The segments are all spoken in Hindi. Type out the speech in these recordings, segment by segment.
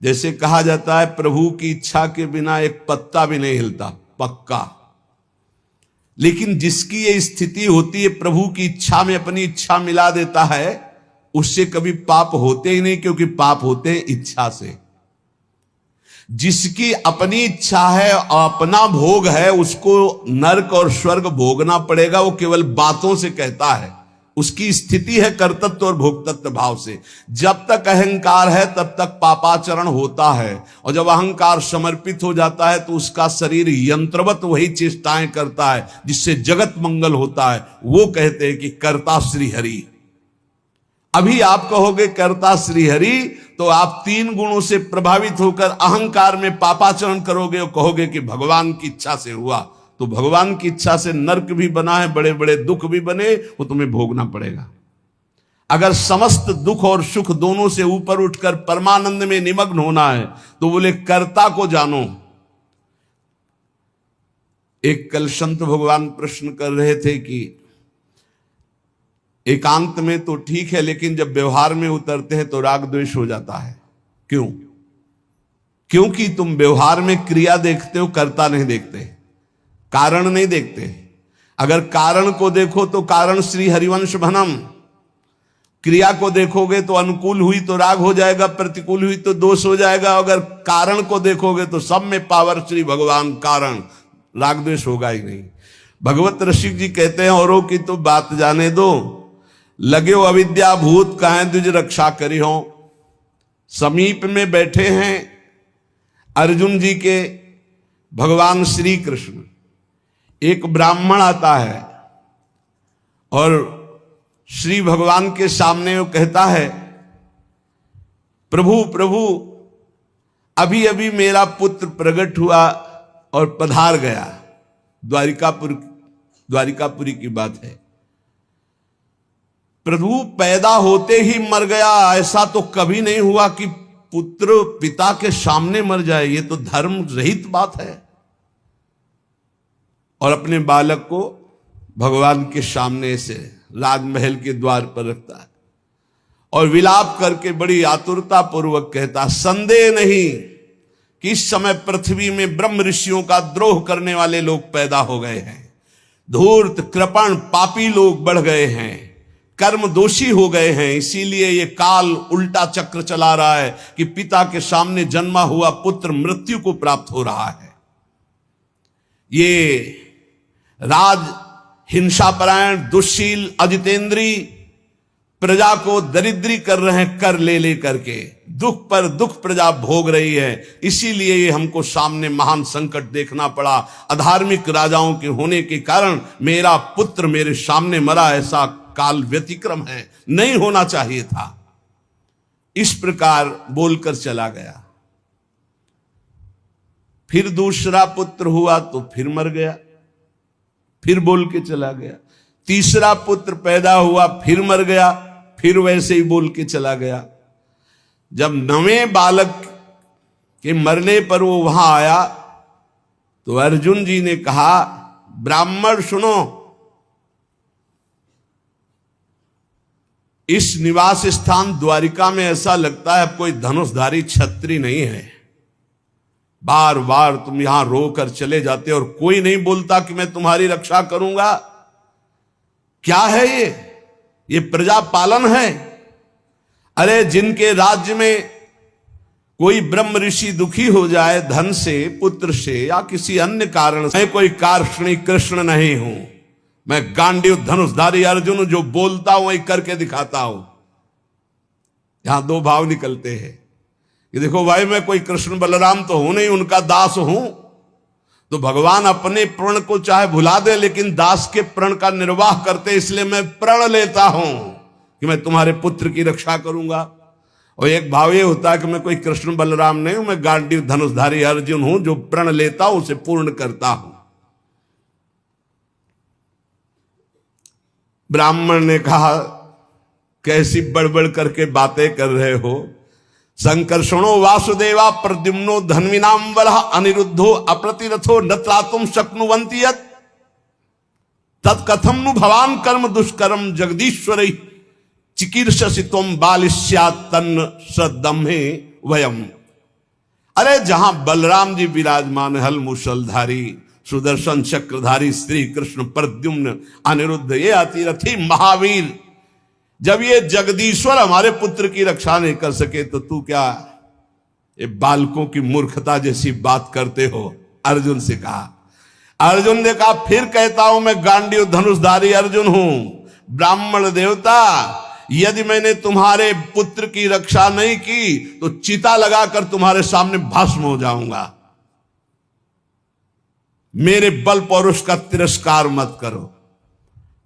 जैसे कहा जाता है प्रभु की इच्छा के बिना एक पत्ता भी नहीं हिलता, पक्का। लेकिन जिसकी ये स्थिति होती है, प्रभु की इच्छा में अपनी इच्छा मिला देता है, उससे कभी पाप होते ही नहीं, क्योंकि पाप होते हैं इच्छा से। जिसकी अपनी इच्छा है और अपना भोग है, उसको नरक और स्वर्ग भोगना पड़ेगा। वो केवल बातों से कहता है, उसकी स्थिति है कर्तृत्व और भोक्तृत्व भाव से। जब तक अहंकार है तब तक पापाचरण होता है, और जब अहंकार समर्पित हो जाता है तो उसका शरीर यंत्रवत वही चेष्टाएं करता है जिससे जगत मंगल होता है। वो कहते हैं कि कर्ता श्री हरि। अभी आप कहोगे कर्ता श्री हरि, तो आप तीन गुणों से प्रभावित होकर अहंकार में पापाचरण करोगे और कहोगे कि भगवान की इच्छा से हुआ। तो भगवान की इच्छा से नरक भी बना है, बड़े बड़े दुख भी बने, वो तुम्हें भोगना पड़ेगा। अगर समस्त दुख और सुख दोनों से ऊपर उठकर परमानंद में निमग्न होना है तो बोले कर्ता को जानो। एक कल संत भगवान प्रश्न कर रहे थे कि एकांत में तो ठीक है, लेकिन जब व्यवहार में उतरते हैं तो राग द्वेष हो जाता है। क्यों? क्योंकि तुम व्यवहार में क्रिया देखते हो, कर्ता नहीं देखते, कारण नहीं देखते। अगर कारण को देखो तो कारण श्री हरिवंश भनम, क्रिया को देखोगे तो अनुकूल हुई तो राग हो जाएगा, प्रतिकूल हुई तो दोष हो जाएगा। अगर कारण को देखोगे तो सब में पावर श्री भगवान कारण, राग द्वेष होगा ही नहीं। भगवत रसिक जी कहते हैं, औरों की तो बात जाने दो, लगे हो अविद्या भूत काहे द्विज रक्षा करी हो। समीप में बैठे हैं अर्जुन जी के भगवान श्री कृष्ण। एक ब्राह्मण आता है और श्री भगवान के सामने वो कहता है, प्रभु प्रभु अभी अभी मेरा पुत्र प्रकट हुआ और पधार गया। द्वारिकापुरी की बात है। प्रभु पैदा होते ही मर गया, ऐसा तो कभी नहीं हुआ कि पुत्र पिता के सामने मर जाए। ये तो धर्म रहित बात है। और अपने बालक को भगवान के सामने से राजमहल के द्वार पर रखता है और विलाप करके बड़ी आतुरता पूर्वक कहता, संदेह नहीं कि इस समय पृथ्वी में ब्रह्म ऋषियों का द्रोह करने वाले लोग पैदा हो गए हैं। धूर्त कृपण पापी लोग बढ़ गए हैं, कर्म दोषी हो गए हैं। इसीलिए ये काल उल्टा चक्र चला रहा है कि पिता के सामने जन्मा हुआ पुत्र मृत्यु को प्राप्त हो रहा है। ये राज हिंसापरायण दुश्शील अजितेंद्री प्रजा को दरिद्री कर रहे हैं, कर ले करके दुख पर दुख प्रजा भोग रही है। इसीलिए ये हमको सामने महान संकट देखना पड़ा। अधार्मिक राजाओं के होने के कारण मेरा पुत्र मेरे सामने मरा, ऐसा काल व्यतिक्रम है, नहीं होना चाहिए था। इस प्रकार बोलकर चला गया। फिर दूसरा पुत्र हुआ तो फिर मर गया, फिर बोल के चला गया। तीसरा पुत्र पैदा हुआ, फिर मर गया, फिर वैसे ही बोल के चला गया। जब नवें बालक के मरने पर वो वहां आया तो अर्जुन जी ने कहा, ब्राह्मण सुनो, इस निवास स्थान द्वारिका में ऐसा लगता है अब कोई धनुषधारी छत्री नहीं है। बार बार तुम यहां रोकर चले जाते और कोई नहीं बोलता कि मैं तुम्हारी रक्षा करूंगा। क्या है ये प्रजा पालन है? अरे जिनके राज्य में कोई ब्रह्म ऋषि दुखी हो जाए धन से, पुत्र से या किसी अन्य कारण से, मैं कोई कार्षणी कृष्ण नहीं हूं, मैं गांडीव धनुषधारी अर्जुन जो बोलता हूं वही करके दिखाता हूं। यहां दो भाव निकलते हैं कि देखो भाई मैं कोई कृष्ण बलराम तो हूं नहीं, उनका दास हूं। तो भगवान अपने प्रण को चाहे भुला दे लेकिन दास के प्रण का निर्वाह करते, इसलिए मैं प्रण लेता हूं कि मैं तुम्हारे पुत्र की रक्षा करूंगा। और एक भाव ये होता है कि मैं कोई कृष्ण बलराम नहीं हूं, मैं गांडीव धनुषधारी अर्जुन हूं जो प्रण लेता हूं उसे पूर्ण करता हूं। ब्राह्मण ने कहा, कैसी बड़बड़ करके बातें कर रहे हो? संकर्षणो वासुदेवा प्रद्युम्नो धन्विनाम वरः अनिरुद्धो अप्रतिरथो न त्रातुम शक्नुवन्ति यत् तत्कथम नु भवान कर्म दुष्कर्म जगदीश्वरै चिकीर्षसि त्वं बालिष्यात् तन्न सदम्हे वयम्। अरे जहां बलराम जी विराजमान, हल मूषलधारी, सुदर्शन चक्रधारी श्री कृष्ण, प्रद्युम्न, अनिरुद्ध, ये अतिरथी महावीर, जब ये जगदीश्वर हमारे पुत्र की रक्षा नहीं कर सके तो तू क्या ये बालकों की मूर्खता जैसी बात करते हो? अर्जुन से कहा। अर्जुन ने कहा फिर कहता हूं मैं गांडीव धनुषधारी अर्जुन हूं, ब्राह्मण देवता, यदि मैंने तुम्हारे पुत्र की रक्षा नहीं की तो चिता लगाकर तुम्हारे सामने भस्म हो जाऊंगा। मेरे बल पौरुष का तिरस्कार मत करो।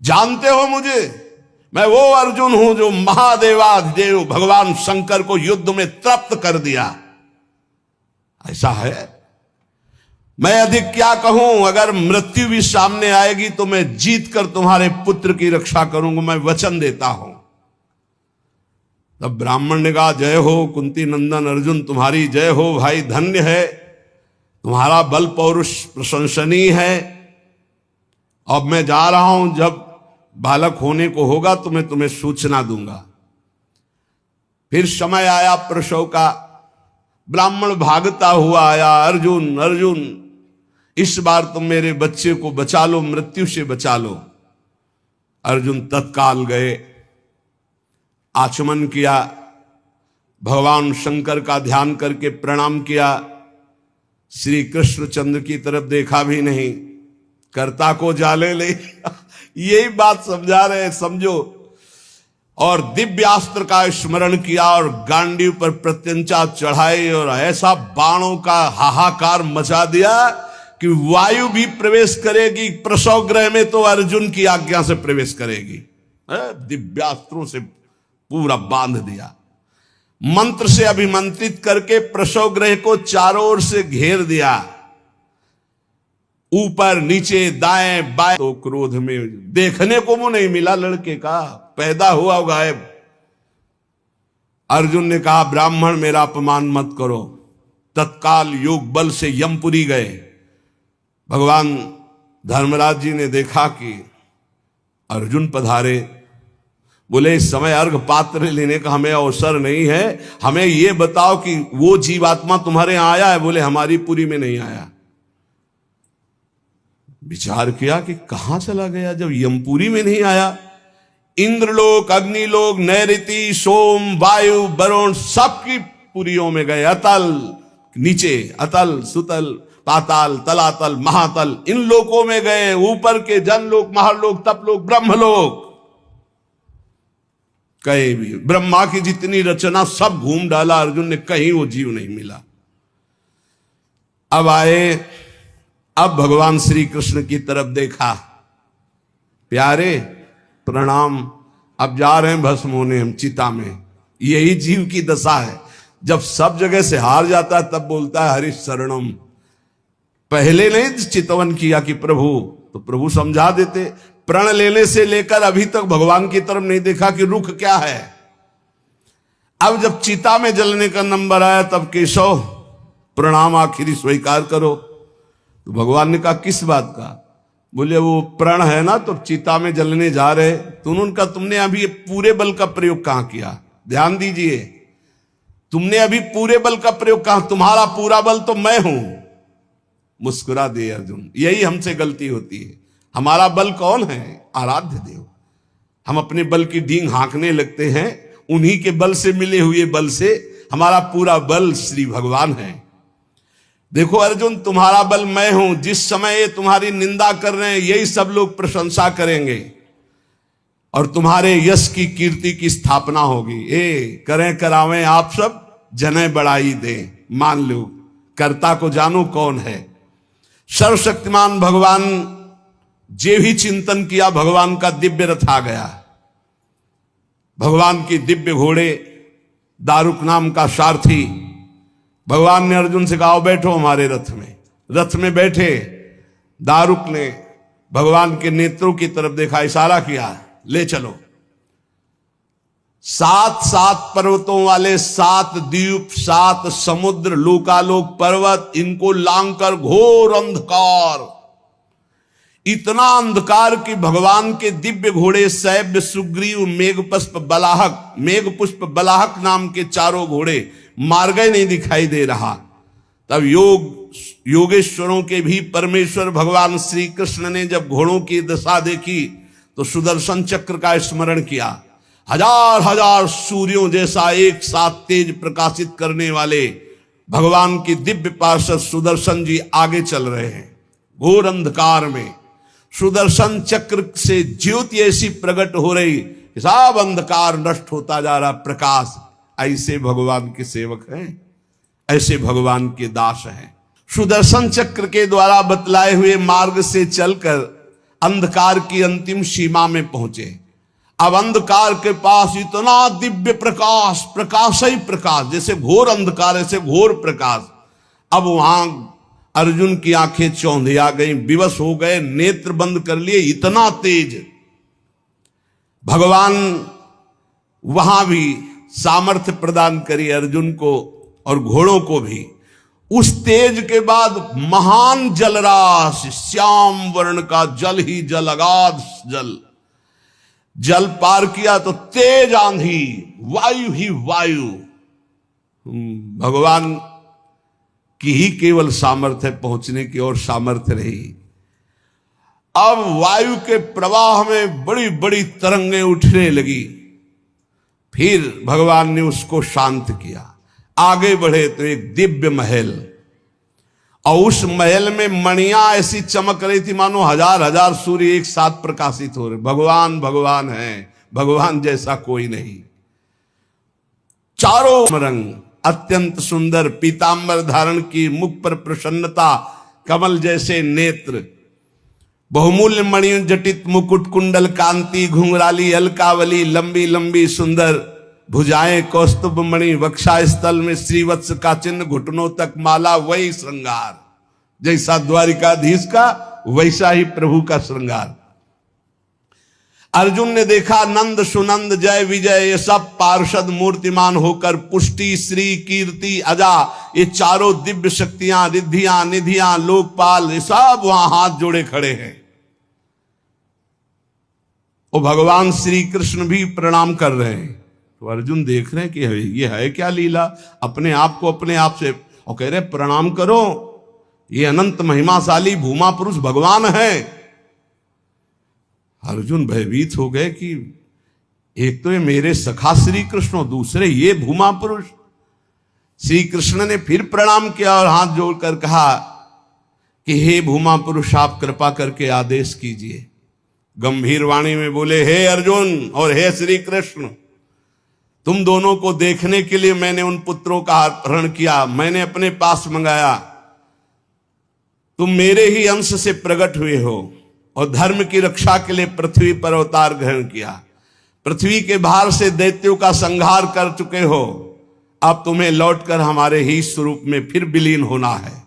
जानते हो मुझे, मैं वो अर्जुन हूं जो महादेवाधिदेव भगवान शंकर को युद्ध में तृप्त कर दिया। ऐसा है, मैं अधिक क्या कहूं, अगर मृत्यु भी सामने आएगी तो मैं जीत कर तुम्हारे पुत्र की रक्षा करूंगा, मैं वचन देता हूं। तब ब्राह्मण ने कहा जय हो कुंती नंदन अर्जुन, तुम्हारी जय हो भाई, धन्य है, तुम्हारा बल पौरुष प्रशंसनीय है। अब मैं जा रहा हूं, जब बालक होने को होगा तो मैं तुम्हें सूचना दूंगा। फिर समय आया प्रसव का, ब्राह्मण भागता हुआ आया, अर्जुन अर्जुन इस बार तुम मेरे बच्चे को बचा लो, मृत्यु से बचा लो। अर्जुन तत्काल गए, आचमन किया, भगवान शंकर का ध्यान करके प्रणाम किया, श्री कृष्णचंद्र की तरफ देखा भी नहीं, कर्ता को जाले ले यही बात समझा रहे हैं, समझो। और दिव्यास्त्र का स्मरण किया और गांडीव पर प्रत्यंचा चढ़ाई और ऐसा बाणों का हाहाकार मचा दिया कि वायु भी प्रवेश करेगी प्रसव गृह में तो अर्जुन की आज्ञा से प्रवेश करेगी। दिव्यास्त्रों से पूरा बांध दिया, मंत्र से अभिमंत्रित करके प्रसव गृह को चारों ओर से घेर दिया, ऊपर नीचे दाएं बाएं। तो क्रोध में देखने को मुंह नहीं मिला लड़के का, पैदा हुआ गायब। अर्जुन ने कहा ब्राह्मण मेरा अपमान मत करो। तत्काल योग बल से यमपुरी गए। भगवान धर्मराज जी ने देखा कि अर्जुन पधारे, बोले इस समय अर्घ पात्र लेने का हमें अवसर नहीं है, हमें यह बताओ कि वो जीवात्मा तुम्हारे यहां आया है? बोले हमारी पुरी में नहीं आया। विचार किया कि कहां चला गया जब यमपुरी में नहीं आया। इंद्रलोक, अग्निलोक, नैऋति, सोम, वायु, वरुण सबकी पुरियों में गए। अतल नीचे, अतल, सुतल, पाताल, तलातल, महातल, इन लोकों में गए। ऊपर के जनलोक, महालोक, तपलोक, ब्रह्मलोक, कहीं भी ब्रह्मा की जितनी रचना सब घूम डाला अर्जुन ने, कहीं वो जीव नहीं मिला। अब आए, अब भगवान श्री कृष्ण की तरफ देखा, प्यारे प्रणाम, अब जा रहे हैं भस्म होने हम चिता में। यही जीव की दशा है, जब सब जगह से हार जाता है तब बोलता है हरि शरणम। पहले नहीं चितवन किया कि प्रभु, तो प्रभु समझा देते। प्रण लेने से लेकर अभी तक भगवान की तरफ नहीं देखा कि रुख क्या है। अब जब चिता में जलने का नंबर आया तब केशव प्रणाम आखिरी स्वीकार करो। तो भगवान ने कहा किस बात का? बोले वो प्रण है ना, तो चिता में जलने जा रहे। तो उनका तुमने अभी पूरे बल का प्रयोग कहां किया? ध्यान दीजिए, तुमने अभी पूरे बल का प्रयोग कहां? तुम्हारा पूरा बल तो मैं हूं। मुस्कुरा दे अर्जुन, यही हमसे गलती होती है। हमारा बल कौन है? आराध्य देव। हम अपने बल की डींग हाँकने लगते हैं, उन्हीं के बल से मिले हुए बल से। हमारा पूरा बल श्री भगवान है। देखो अर्जुन, तुम्हारा बल मैं हूं। जिस समय ये तुम्हारी निंदा कर रहे हैं यही सब लोग प्रशंसा करेंगे और तुम्हारे यश की कीर्ति की स्थापना होगी। करें करावें आप सब, जने बढ़ाई दे, मान लो कर्ता को जानो कौन है। सर्वशक्तिमान भगवान जे भी चिंतन किया, भगवान का दिव्य रथ आ गया। भगवान की दिव्य घोड़े, दारुक नाम का सारथी। भगवान ने अर्जुन से कहा बैठो हमारे रथ में। रथ में बैठे। दारुक ने भगवान के नेत्रों की तरफ देखा, इशारा किया, ले चलो। 7 पर्वतों वाले 7 द्वीप, 7 समुद्र, लोकालोक पर्वत, इनको लांघकर घोर अंधकार, इतना अंधकार कि भगवान के दिव्य घोड़े शैब्य, सुग्रीव, मेघपुष्प, बलाहक, मेघपुष्प बलाहक नाम के 4 घोड़े मार्ग नहीं दिखाई दे रहा। तब योगेश्वरों के भी परमेश्वर भगवान श्री कृष्ण ने जब घोड़ों की दशा देखी तो सुदर्शन चक्र का स्मरण किया। हजार हजार सूर्यों जैसा एक साथ तेज प्रकाशित करने वाले भगवान की दिव्य पार्षद सुदर्शन जी आगे चल रहे हैं। घोर अंधकार में सुदर्शन चक्र से ज्योति ऐसी प्रकट हो रही, सब अंधकार नष्ट होता जा रहा, प्रकाश। ऐसे भगवान के सेवक हैं, ऐसे भगवान के दास हैं। सुदर्शन चक्र के द्वारा बतलाए हुए मार्ग से चलकर अंधकार की अंतिम सीमा में पहुंचे। अब अंधकार के पास इतना दिव्य प्रकाश, प्रकाश ही प्रकाश, जैसे घोर अंधकार ऐसे घोर प्रकाश। अब वहां अर्जुन की आंखें चौंधिया गई, विवश हो गए, नेत्र बंद कर लिए, इतना तेज। भगवान वहां भी सामर्थ्य प्रदान करी अर्जुन को और घोड़ों को भी। उस तेज के बाद महान जलराशि, श्याम वर्ण का जल ही जल, अगाध जल, जल पार किया तो तेज आंधी, वायु ही वायु। भगवान की ही केवल सामर्थ्य पहुंचने की और सामर्थ्य रही। अब वायु के प्रवाह में बड़ी बड़ी तरंगें उठने लगी। फिर भगवान ने उसको शांत किया। आगे बढ़े तो एक दिव्य महल, और उस महल में मणियां ऐसी चमक रही थी मानो हजार हजार सूर्य एक साथ प्रकाशित हो रहे। भगवान भगवान है, भगवान जैसा कोई नहीं। चारों रंग अत्यंत सुंदर, पीतांबर धारण की, मुख पर प्रसन्नता, कमल जैसे नेत्र, बहुमूल्य मणियों जटित मुकुट, कुंडल कांति, घुंघराली अलकावली, लंबी लंबी सुंदर भुजाएं, कौस्तुभ मणि, वक्षा स्थल में श्रीवत्स का चिन्ह, घुटनों तक माला। वही श्रृंगार जैसा द्वारिकाधीश का, वैसा ही प्रभु का श्रृंगार। अर्जुन ने देखा नंद सुनंद जय विजय ये सब पार्षद मूर्तिमान होकर, पुष्टि श्री कीर्ति अजा, ये चारों दिव्य शक्तियां, रिद्धियां निधियां, लोकपाल, ये सब वहां हाथ जोड़े खड़े हैं। वो भगवान श्री कृष्ण भी प्रणाम कर रहे हैं। तो अर्जुन देख रहे हैं कि ये है क्या लीला, अपने आप को अपने आप से, और कह रहे प्रणाम करो, ये अनंत महिमाशाली भूमा पुरुष भगवान है। अर्जुन भयभीत हो गए कि एक तो ये मेरे सखा श्री कृष्ण, दूसरे ये भूमा पुरुष। श्री कृष्ण ने फिर प्रणाम किया और हाथ जोड़कर कहा कि हे भूमा पुरुष, आप कृपा करके आदेश कीजिए। गंभीर वाणी में बोले, हे अर्जुन और हे श्री कृष्ण, तुम दोनों को देखने के लिए मैंने उन पुत्रों का अपहरण किया, मैंने अपने पास मंगाया। तुम मेरे ही अंश से प्रकट हुए हो और धर्म की रक्षा के लिए पृथ्वी पर अवतार ग्रहण किया। पृथ्वी के भार से दैत्यों का संहार कर चुके हो। अब तुम्हें लौटकर हमारे ही स्वरूप में फिर विलीन होना है।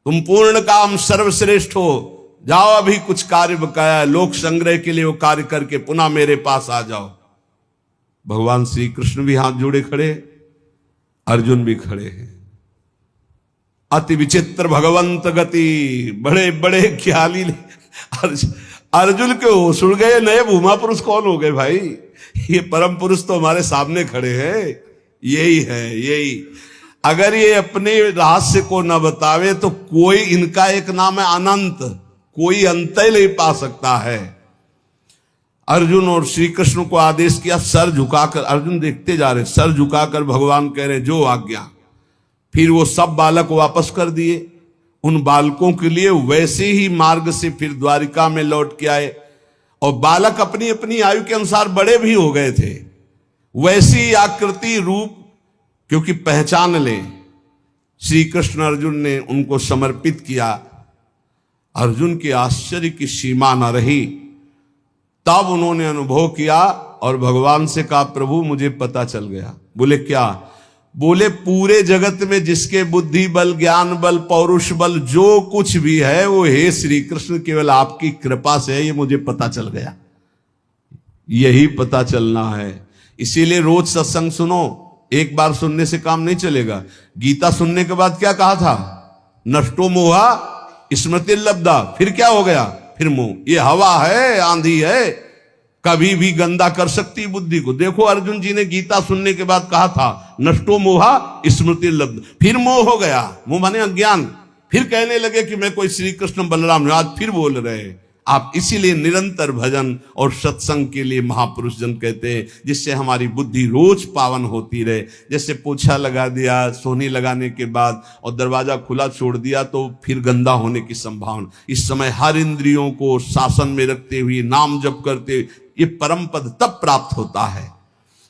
तुम पूर्ण काम सर्वश्रेष्ठ हो। जाओ, अभी कुछ कार्य बकाया है, लोक संग्रह के लिए वो कार्य करके पुनः मेरे पास आ जाओ। भगवान श्री कृष्ण भी हाथ जोड़े खड़े, अर्जुन भी खड़े हैं। अति विचित्र भगवंत गति, बड़े बड़े ख्याली। अर्जुन के होश उड़ गए, नए भूमा पुरुष कौन हो गए भाई, ये परम पुरुष तो हमारे सामने खड़े हैं। यही है, यही। अगर ये अपने रहस्य को न बतावे तो कोई, इनका एक नाम है अनंत, कोई अंत ही नहीं पा सकता है। अर्जुन और श्री कृष्ण को आदेश किया, सर झुकाकर। अर्जुन देखते जा रहे, सर झुकाकर भगवान कह रहे जो आज्ञा। फिर वो सब बालक वापस कर दिए। उन बालकों के लिए वैसे ही मार्ग से फिर द्वारिका में लौट के आए। और बालक अपनी अपनी आयु के अनुसार बड़े भी हो गए थे, वैसी आकृति रूप क्योंकि पहचान ले, श्री कृष्ण अर्जुन ने उनको समर्पित किया। अर्जुन के आश्चर्य की सीमा न रही। तब उन्होंने अनुभव किया और भगवान से कहा, प्रभु मुझे पता चल गया। बोले क्या? बोले पूरे जगत में जिसके बुद्धि बल, ज्ञान बल, पौरुष बल जो कुछ भी है वो हे श्री कृष्ण केवल आपकी कृपा से है, ये मुझे पता चल गया। यही पता चलना है। इसीलिए रोज सत्संग सुनो। एक बार सुनने से काम नहीं चलेगा। गीता सुनने के बाद क्या कहा था? नष्टो मोहा स्मृति लब्धा। फिर क्या हो गया? फिर मोह। ये हवा है, आंधी है, कभी भी गंदा कर सकती बुद्धि को। देखो अर्जुन जी ने गीता सुनने के बाद कहा था नष्टो मोहा स्मृति लब्ध, फिर मोह हो गया, मोह माने अज्ञान, फिर कहने लगे कि मैं कोई श्री कृष्ण बलराम, आज फिर बोल रहे हैं आप। इसीलिए निरंतर भजन और सत्संग के लिए महापुरुष जन कहते हैं, जिससे हमारी बुद्धि रोज पावन होती रहे। जैसे पोछा लगा दिया सोनी लगाने के बाद और दरवाजा खुला छोड़ दिया तो फिर गंदा होने की संभावना। इस समय हर इंद्रियों को शासन में रखते हुए नाम जप करते हुए ये परम पद तब प्राप्त होता है।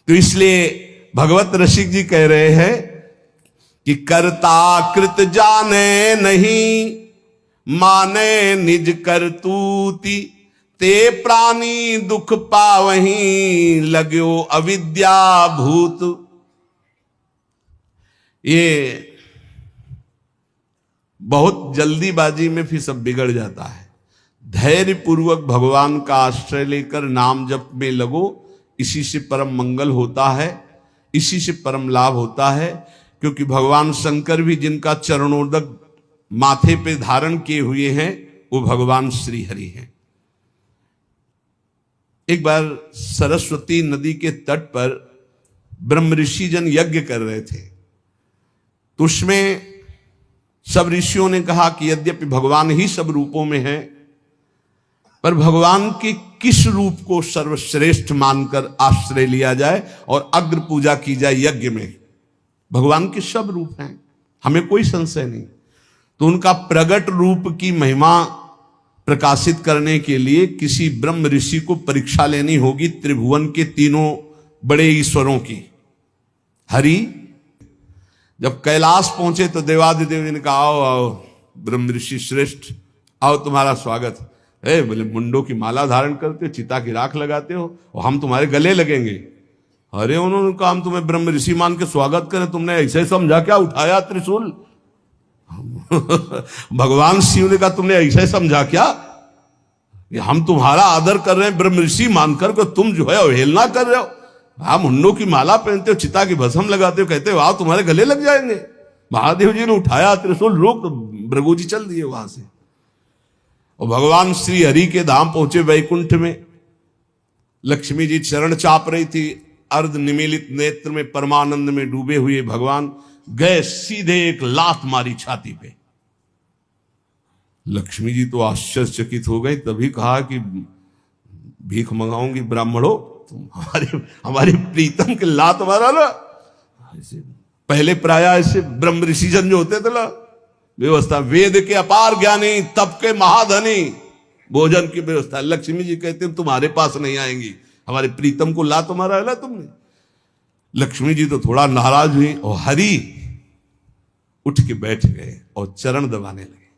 तो इसलिए भगवत रसिक जी कह रहे हैं कि कर्ता कृत जाने नहीं, माने निज करतूती, ते प्राणी दुख पावहीं, लगो अविद्या भूत। ये बहुत जल्दीबाजी में फिर सब बिगड़ जाता है। धैर्य पूर्वक भगवान का आश्रय लेकर नाम जप में लगो, इसी से परम मंगल होता है, इसी से परम लाभ होता है। क्योंकि भगवान शंकर भी जिनका चरणोदक माथे पे धारण किए हुए हैं वो भगवान श्री हरि हैं। एक बार सरस्वती नदी के तट पर ब्रह्म ऋषि जन यज्ञ कर रहे थे, तो उसमें सब ऋषियों ने कहा कि यद्यपि भगवान ही सब रूपों में है, पर भगवान के किस रूप को सर्वश्रेष्ठ मानकर आश्रय लिया जाए और अग्र पूजा की जाए यज्ञ में। भगवान के सब रूप हैं, हमें कोई संशय नहीं। तो उनका प्रगट रूप की महिमा प्रकाशित करने के लिए किसी ब्रह्म ऋषि को परीक्षा लेनी होगी त्रिभुवन के तीनों बड़े ईश्वरों की। हरि जब कैलाश पहुंचे तो देवादिदेव ने कहा आओ आओ ब्रह्म ऋषि श्रेष्ठ, आओ तुम्हारा स्वागत है। बोले मुंडों की माला धारण करते हो, चिता की राख लगाते हो और हम तुम्हारे गले लगेंगे। अरे उन्होंने कहा हम तुम्हें ब्रह्म ऋषि मान के स्वागत करें, तुमने ऐसे समझा क्या उठाया त्रिशूल? भगवान शिव ने कहा तुमने ऐसे समझा क्या कि हम तुम्हारा आदर कर रहे हैं ब्रह्म ऋषि मानकर को तुम जो है अवहेलना कर रहे हो। आप मुंडों की माला पहनते हो, चिता की भस्म लगाते हो, कहते हो आओ तुम्हारे गले लग जाएंगे। महादेव जी ने उठाया त्रिशूल, रोक तो भृगु जी चल दिए वहां से। और भगवान श्री हरि के धाम पहुंचे वैकुंठ में। लक्ष्मी जी चरण चाप रही थी, अर्ध निमीलित नेत्र में परमानंद में डूबे हुए भगवान गए सीधे एक लात मारी छाती पे। लक्ष्मी जी तो आश्चर्यचकित हो गई, तभी कहा कि भीख मंगाऊंगी ब्राह्मणों, तुम हमारे प्रीतम के लात मारा ना। ऐसे पहले प्राय ऐसे ब्रह्म ऋषि जन जो होते थे ना, व्यवस्था वेद के अपार ज्ञानी तप के महाधनी भोजन की व्यवस्था। लक्ष्मी जी कहते हैं तुम्हारे पास नहीं आएंगी, हमारे प्रीतम को लात मारा है ना तुमने। लक्ष्मी जी तो थोड़ा नाराज हुई और हरि उठ के बैठ गए और चरण दबाने लगे।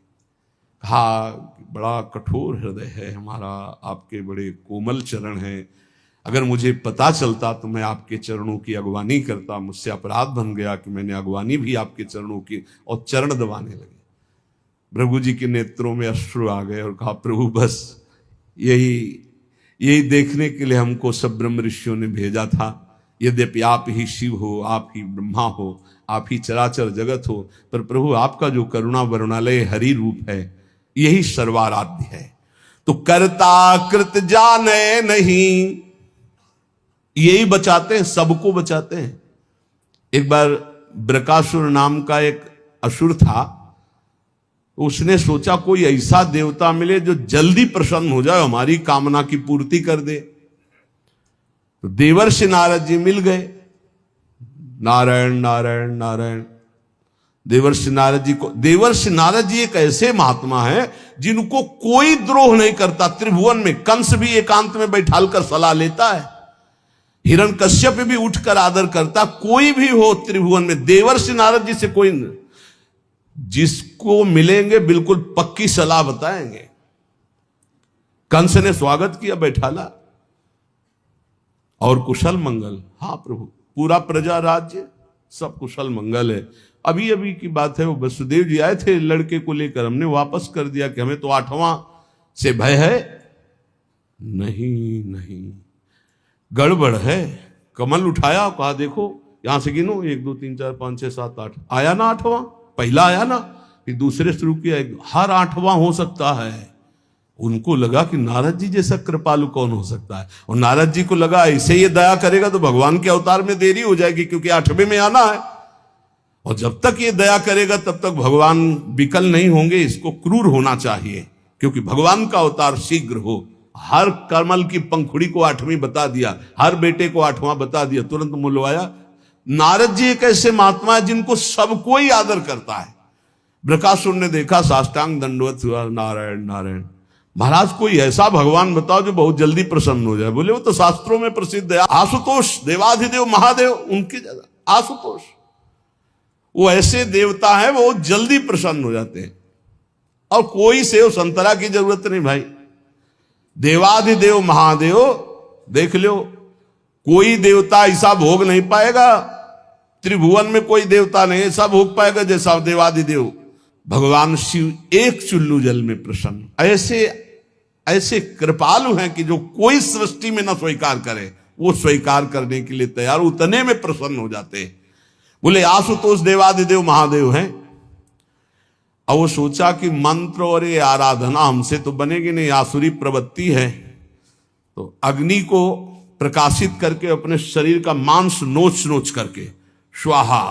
कहा बड़ा कठोर हृदय है हमारा, आपके बड़े कोमल चरण हैं, अगर मुझे पता चलता तो मैं आपके चरणों की अगवानी करता, मुझसे अपराध बन गया कि मैंने अगवानी भी आपके चरणों की। और चरण दबाने लगे। प्रभु जी के नेत्रों में अश्रु आ गए और कहा प्रभु बस यही देखने के लिए हमको सब ब्रह्म ऋषियों ने भेजा था। यद्यपि आप ही शिव हो, आप ही ब्रह्मा हो, आप ही चराचर जगत हो, पर प्रभु आपका जो करुणा वरुणालय हरि रूप है यही सर्वाराध्य है। तो कर्ता कृत जाने नहीं, यही बचाते हैं, सबको बचाते हैं। एक बार ब्रकासुर नाम का एक असुर था, उसने सोचा कोई ऐसा देवता मिले जो जल्दी प्रसन्न हो जाए, हमारी कामना की पूर्ति कर दे। तो देवर्षि नारद जी मिल गए। नारायण नारायण नारायण। देवर्षि नारद जी एक ऐसे महात्मा है जिनको कोई द्रोह नहीं करता। त्रिभुवन में कंस भी एकांत में बैठाल कर सलाह लेता है, हिरण्यकश्यप भी उठकर आदर करता। कोई भी हो त्रिभुवन में देवर्षि नारद जी से कोई, जिसको मिलेंगे बिल्कुल पक्की सलाह बताएंगे। कंस ने स्वागत किया, बैठाला और कुशल मंगल। हाँ प्रभु, पूरा प्रजा राज्य सब कुशल मंगल है। अभी अभी की बात है, वो वसुदेव जी आए थे लड़के को लेकर, हमने वापस कर दिया कि हमें तो 8वां से भय है। नहीं नहीं, गड़बड़ है। कमल उठाया, कहा देखो यहां से गिनो 1 2 3 4 5 6 7 8, आया ना 8वां? पहला आया ना, फिर दूसरे शुरू किया, हर 8वां हो सकता है। उनको लगा कि नारद जी जैसा कृपालु कौन हो सकता है, और नारद जी को लगा ऐसे ये दया करेगा तो भगवान के अवतार में देरी हो जाएगी, क्योंकि 8वें में आना है, और जब तक ये दया करेगा तब तक भगवान विकल नहीं होंगे, इसको क्रूर होना चाहिए, क्योंकि भगवान का अवतार शीघ्र हो। हर कमल की पंखुड़ी को 8वीं बता दिया, हर बेटे को 8वां बता दिया, तुरंत मुलवाया। नारद जी एक ऐसे महात्मा है जिनको सब कोई आदर करता है। बृकासुर ने देखा, साष्टांग दंडवत हुआ, नारायण नारायण। महाराज कोई ऐसा भगवान बताओ जो बहुत जल्दी प्रसन्न हो जाए। बोले वो तो शास्त्रों में प्रसिद्ध है, आशुतोष देवाधिदेव महादेव, उनके ज्यादा आशुतोष, वो ऐसे देवता है वो जल्दी प्रसन्न हो जाते हैं, और कोई सेव संतरा की जरूरत नहीं भाई। देवाधिदेव महादेव देख लो, कोई देवता ऐसा भोग नहीं पाएगा, त्रिभुवन में कोई देवता नहीं ऐसा भोग पाएगा जैसा देवाधिदेव भगवान शिव एक चुल्लू जल में प्रसन्न। ऐसे ऐसे कृपालु हैं कि जो कोई सृष्टि में न स्वीकार करे वो स्वीकार करने के लिए तैयार, उतने में प्रसन्न हो जाते हैं। बोले आशुतोष देवाधिदेव महादेव हैं। और वो सोचा कि मंत्र और ये आराधना हमसे तो बनेगी नहीं, आसुरी प्रवृत्ति है, तो अग्नि को प्रकाशित करके अपने शरीर का मांस नोच नोच करके स्वाहा,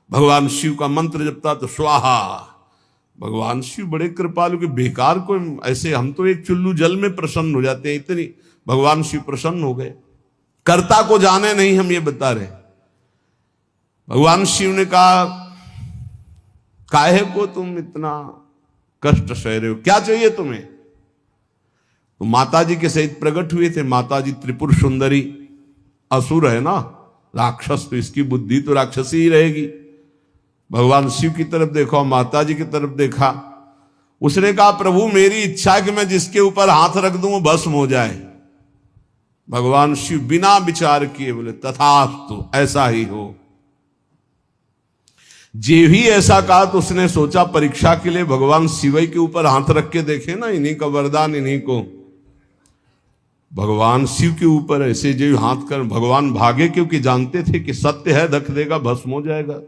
भगवान शिव का मंत्र जपता तो स्वाहा। भगवान शिव बड़े कृपालु के, बेकार को ऐसे, हम तो एक चुल्लू जल में प्रसन्न हो जाते हैं, इतनी भगवान शिव प्रसन्न हो गए। कर्ता को जाने नहीं, हम ये बता रहे। भगवान शिव ने कहा काहे को तुम इतना कष्ट सह रहे हो, क्या चाहिए तुम्हें? तो माता जी के सहित प्रकट हुए थे। माता जी त्रिपुर सुंदरी, असुर है ना, राक्षस, तो इसकी बुद्धि तो राक्षसी ही रहेगी। भगवान शिव की तरफ देखा, माता जी की तरफ देखा, उसने कहा प्रभु मेरी इच्छा है कि मैं जिसके ऊपर हाथ रख दूं वो भस्म हो जाए। भगवान शिव बिना विचार किए बोले तथास्तु, ऐसा ही हो। जे ही ऐसा कहा तो उसने सोचा परीक्षा के लिए भगवान शिव के ऊपर हाथ रख के देखे ना, इन्हीं का वरदान इन्हीं को। भगवान शिव के ऊपर ऐसे जो हाथ कर भगवान भागे, क्योंकि जानते थे कि सत्य है, धक देगा भस्म हो जाएगा।